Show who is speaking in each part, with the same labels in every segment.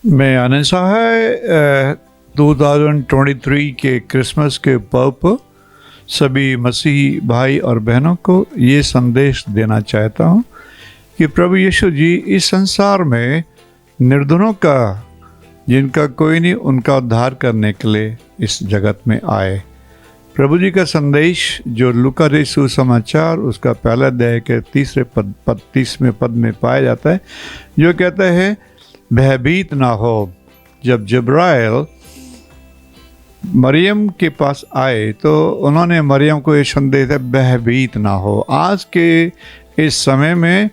Speaker 1: मैं आनंद शाह 2023 के क्रिसमस के पर्व पर सभी मसीही भाई और बहनों को ये संदेश देना चाहता हूँ कि प्रभु यीशु जी इस संसार में निर्धनों का, जिनका कोई नहीं, उनका उद्धार करने के लिए इस जगत में आए। प्रभु जी का संदेश जो लूका रचित सुसमाचार उसका पहला अध्याय के 30वें पद में पाया जाता है, जो कहता है भयभीत ना हो। जब जिब्राइल मरियम के पास आए तो उन्होंने मरियम को ये संदेश दिया, भयभीत ना हो। आज के इस समय में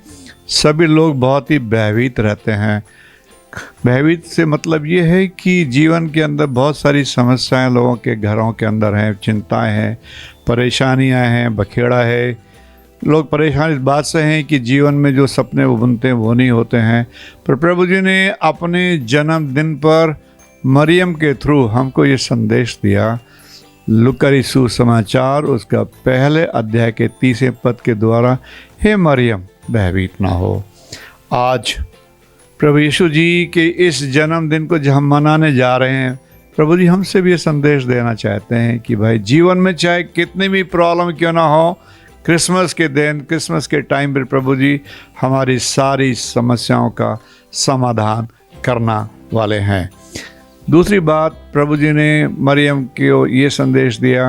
Speaker 1: सभी लोग बहुत ही भयभीत रहते हैं। भयभीत से मतलब ये है कि जीवन के अंदर बहुत सारी समस्याएं लोगों के घरों के अंदर हैं, चिंताएं हैं, परेशानियां हैं, बखेड़ा है। लोग परेशान इस बात से हैं कि जीवन में जो सपने वो बुनते हैं वो नहीं होते हैं। पर प्रभु जी ने अपने जन्मदिन पर मरियम के थ्रू हमको ये संदेश दिया। लूका रचित सुसमाचार उसका पहले अध्याय के 30वें पद के द्वारा, हे मरियम भयभीत ना हो। आज प्रभु यीशु जी के इस जन्मदिन को जब हम मनाने जा रहे हैं, प्रभु जी हमसे भी ये संदेश देना चाहते हैं कि भाई जीवन में चाहे कितनी भी प्रॉब्लम क्यों ना हो, क्रिसमस के दिन, क्रिसमस के टाइम पर प्रभु जी हमारी सारी समस्याओं का समाधान करना वाले हैं। दूसरी बात, प्रभु जी ने मरियम को ये संदेश दिया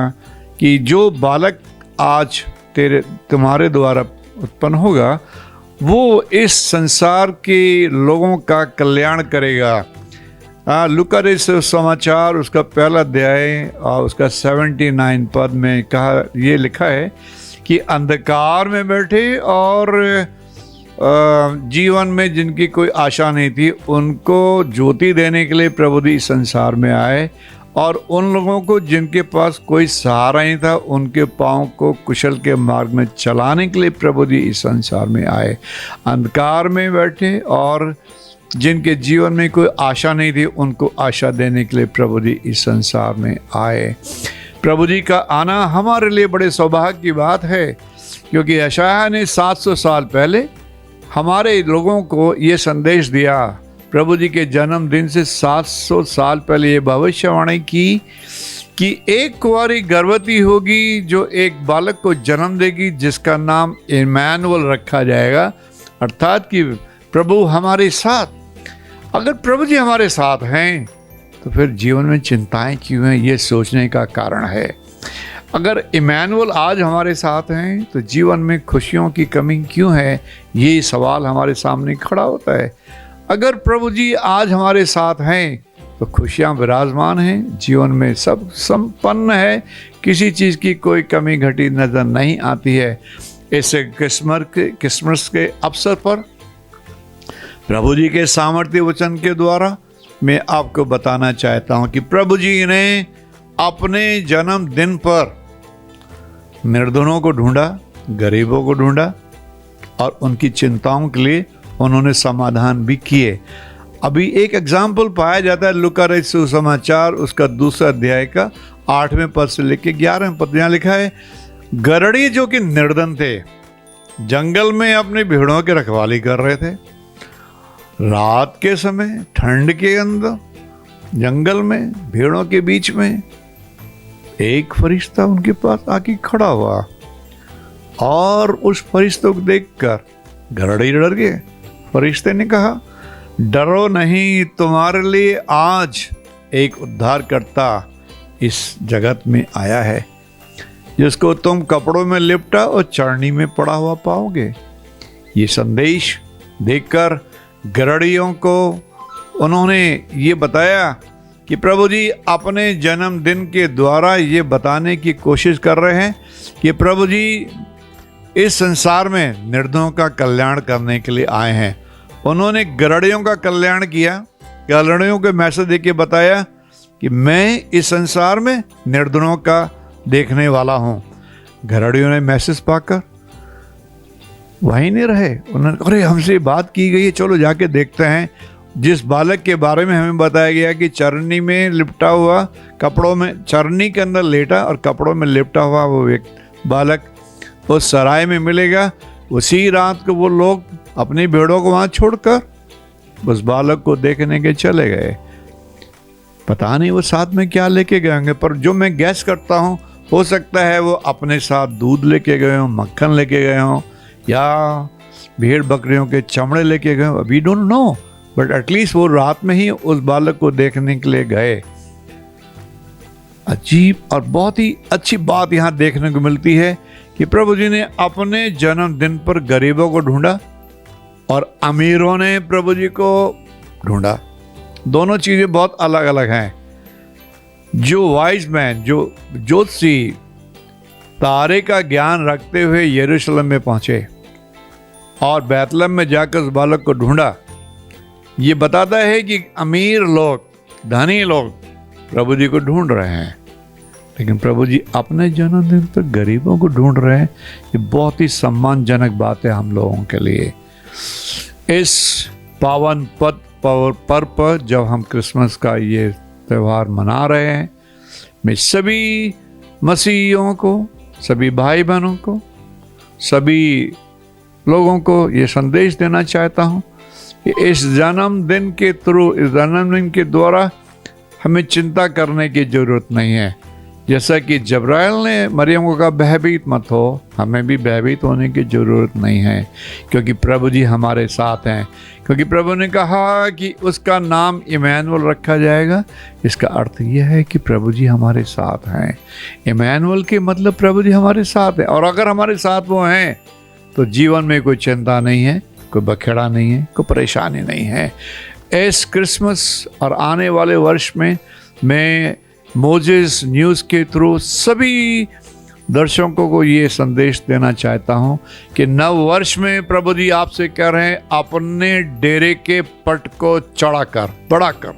Speaker 1: कि जो बालक आज तुम्हारे द्वारा उत्पन्न होगा वो इस संसार के लोगों का कल्याण करेगा। लूका रचित सुसमाचार उसका पहला अध्याय और उसका 79 पद में कहा, ये लिखा है कि अंधकार में बैठे और जीवन में जिनकी कोई आशा नहीं थी, उनको ज्योति देने के लिए प्रभु जी संसार में आए, और उन लोगों को जिनके पास कोई सहारा नहीं था, उनके पाँव को कुशल के मार्ग में चलाने के लिए प्रभु जी इस संसार में आए। अंधकार में बैठे और जिनके जीवन में कोई आशा नहीं थी, उनको आशा देने के लिए प्रभु जी इस संसार में आए। प्रभु जी का आना हमारे लिए बड़े सौभाग्य की बात है, क्योंकि यशायाह ने 700 साल पहले हमारे लोगों को ये संदेश दिया। प्रभु जी के जन्मदिन से 700 साल पहले ये भविष्यवाणी की कि एक कुंवारी गर्भवती होगी जो एक बालक को जन्म देगी, जिसका नाम इम्मानुएल रखा जाएगा, अर्थात कि प्रभु हमारे साथ। अगर प्रभु जी हमारे साथ हैं तो फिर जीवन में चिंताएं क्यों हैं, ये सोचने का कारण है। अगर इम्मानुएल आज हमारे साथ हैं तो जीवन में खुशियों की कमी क्यों है, ये सवाल हमारे सामने खड़ा होता है। अगर प्रभु जी आज हमारे साथ हैं तो खुशियाँ विराजमान हैं, जीवन में सब संपन्न है, किसी चीज़ की कोई कमी घटी नज़र नहीं आती है। ऐसे क्रिसमस के अवसर पर प्रभु जी के सामर्थ्य वचन के द्वारा मैं आपको बताना चाहता हूँ कि प्रभु जी ने अपने जन्मदिन पर निर्धनों को ढूंढा, गरीबों को ढूंढा, और उनकी चिंताओं के लिए उन्होंने समाधान भी किए। अभी एक एग्जाम्पल पाया जाता है लूका रचित सुसमाचार उसका दूसरा अध्याय का 8वें पद से लेकर 11वें पद। यहाँ लिखा है, गरड़ी जो कि निर्धन थे, जंगल में अपनी भेड़ों की रखवाली कर रहे थे। रात के समय ठंड के अंदर जंगल में भेड़ों के बीच में एक फरिश्ता उनके पास आके खड़ा हुआ, और उस फरिश्ते को देखकर गरड़ी डर गए। फरिश्ते ने कहा, डरो नहीं, तुम्हारे लिए आज एक उद्धारकर्ता इस जगत में आया है, जिसको तुम कपड़ों में लिपटा और चरनी में पड़ा हुआ पाओगे। ये संदेश देखकर गरड़ियों को उन्होंने ये बताया कि प्रभु जी अपने जन्मदिन के द्वारा ये बताने की कोशिश कर रहे हैं कि प्रभु जी इस संसार में निर्धनों का कल्याण करने के लिए आए हैं। उन्होंने गरड़ियों का कल्याण किया, गरड़ियों को मैसेज देके बताया कि मैं इस संसार में निर्धनों का देखने वाला हूँ। गरड़ियों ने मैसेज पाकर वहीं नहीं रहे, उन्होंने अरे हमसे बात की गई है, चलो जाके देखते हैं। जिस बालक के बारे में हमें बताया गया कि चरनी में लिपटा हुआ, कपड़ों में, चरनी के अंदर लेटा और कपड़ों में लिपटा हुआ वो बालक उस सराय में मिलेगा, उसी रात को वो लोग अपनी भेड़ों को वहाँ छोड़कर उस बालक को देखने के चले गए। पता नहीं वो साथ में क्या लेके गए होंगे, पर जो मैं गैस करता हूँ हो सकता है वो अपने साथ दूध लेके गए हों, मक्खन लेके गए हों, या भेड़ बकरियों के चमड़े लेके गए हों। We don't know, but at least वो रात में ही उस बालक को देखने के लिए गए। अजीब और बहुत ही अच्छी बात यहाँ देखने को मिलती है कि प्रभु जी ने अपने जन्मदिन पर गरीबों को ढूंढा और अमीरों ने प्रभु जी को ढूंढा। दोनों चीजें बहुत अलग अलग हैं। जो वाइज मैन, जो ज्योतिषी तारे का ज्ञान रखते हुए यरूशलेम में पहुंचे और बैतलहम में जाकर उस बालक को ढूंढा, ये बताता है कि अमीर लोग, धनी लोग प्रभु जी को ढूंढ रहे हैं, लेकिन प्रभु जी अपने जन्मदिन पर गरीबों को ढूंढ रहे हैं। ये बहुत ही सम्मानजनक बात है हम लोगों के लिए। इस पावन पर्व पर जब हम क्रिसमस का ये त्यौहार मना रहे हैं, मैं सभी मसीहियों को, सभी भाई बहनों को, सभी लोगों को ये संदेश देना चाहता हूँ कि इस जन्मदिन के थ्रू, इस जन्मदिन के द्वारा हमें चिंता करने की ज़रूरत नहीं है। जैसा कि जब्राइल ने मरियम को कहा भयभीत मत हो, हमें भी भयभीत होने की ज़रूरत नहीं है, क्योंकि प्रभु जी हमारे साथ हैं। क्योंकि प्रभु ने कहा कि उसका नाम इमैनुअल रखा जाएगा। इसका अर्थ यह है कि प्रभु जी हमारे साथ हैं। इमैनुअल के मतलब प्रभु जी हमारे साथ हैं, और अगर हमारे साथ वो हैं तो जीवन में कोई चिंता नहीं है, कोई बखेड़ा नहीं है, कोई परेशानी नहीं है। इस क्रिसमस और आने वाले वर्ष में मैं मोजेस न्यूज़ के थ्रू सभी दर्शकों को ये संदेश देना चाहता हूँ कि नव वर्ष में प्रभु जी आपसे कह रहे हैं, अपने डेरे के पट को चढ़ा कर, बड़ा कर,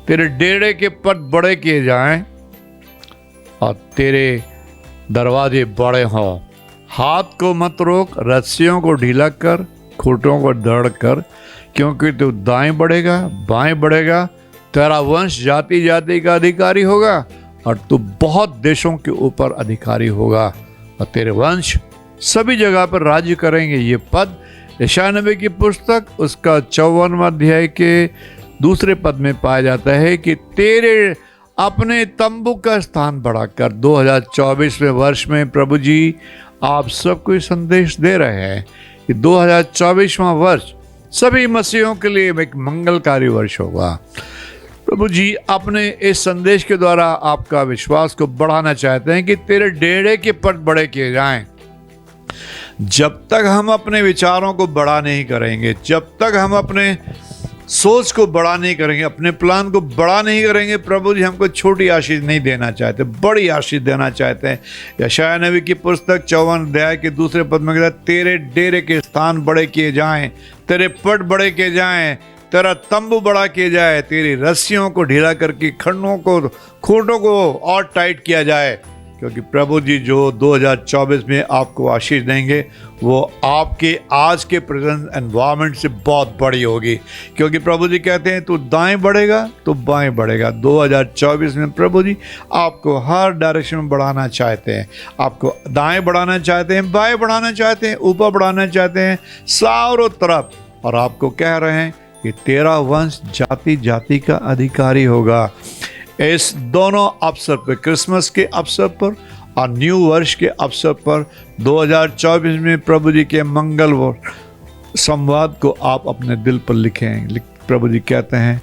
Speaker 1: तेरे डेरे के पट बड़े किए जाएं और तेरे दरवाजे बड़े हों। हाथ को मत रोक, रस्सियों को ढीला कर, खूंटों को दृढ़ कर, क्योंकि तू दाएं बढ़ेगा, बाएं बढ़ेगा, तेरा वंश जाति जाति का अधिकारी होगा और तू बहुत देशों के ऊपर अधिकारी होगा, और तेरे वंश सभी जगह पर राज्य करेंगे। ये पद यशायाह नबी की पुस्तक उसका 54वां अध्याय के दूसरे पद में पाया जाता है कि तेरे अपने तंबू का स्थान बढ़ाकर 2024वें वर्ष में प्रभु जी आप सबको संदेश दे रहे हैं कि 2024वां वर्ष सभी मसीहों के लिए एक मंगलकारी वर्ष होगा। प्रभु जी अपने इस संदेश के द्वारा आपका विश्वास को बढ़ाना चाहते हैं कि तेरे डेरे के पट बड़े किए जाएं। जब तक हम अपने विचारों को बड़ा नहीं करेंगे, जब तक हम अपने सोच को बड़ा नहीं करेंगे, अपने प्लान को बड़ा नहीं करेंगे, प्रभु जी हमको छोटी आशीष नहीं देना चाहते, बड़ी आशीष देना चाहते हैं। यशायाह नबी की पुस्तक 54 अध्याय के दूसरे पद में कहता है, तेरे डेरे के स्थान बड़े किए जाएं, तेरे पट बड़े किए जाएं, तेरा तंबू बड़ा किया जाए, तेरी रस्सियों को ढीला करके खंडों को, खूंटों को और टाइट किया जाए, क्योंकि प्रभु जी जो 2024 में आपको आशीष देंगे वो आपके आज के प्रेजेंट एनवायरनमेंट से बहुत बड़ी होगी। क्योंकि प्रभु जी कहते हैं तू दाएं बढ़ेगा तो बाएं बढ़ेगा। 2024 में प्रभु जी आपको हर डायरेक्शन में बढ़ाना चाहते हैं, आपको दाएं बढ़ाना चाहते हैं, बाएं बढ़ाना चाहते हैं, ऊपर बढ़ाना चाहते हैं, चारों तरफ, और आपको कह रहे हैं कि तेरा वंश जाति जाति का अधिकारी होगा। इस दोनों अवसर पर, क्रिसमस के अवसर पर और न्यू वर्ष के अवसर पर 2024 में प्रभु जी के मंगल संवाद को आप अपने दिल पर लिखें। प्रभु जी कहते हैं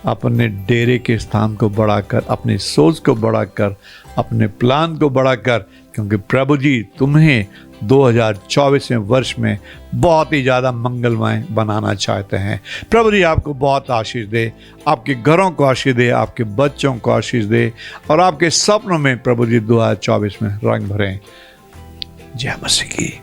Speaker 1: अपने डेरे के स्थान को बढ़ाकर, अपनी सोच को बढ़ाकर, अपने प्लान को बढ़ाकर, क्योंकि प्रभु जी तुम्हें 2024वें वर्ष में बहुत ही ज़्यादा मंगलमय बनाना चाहते हैं। प्रभु जी आपको बहुत आशीष दे, आपके घरों को आशीष दे, आपके बच्चों को आशीष दे, और आपके सपनों में प्रभु जी 2024 में रंग भरें। जय मसीह की।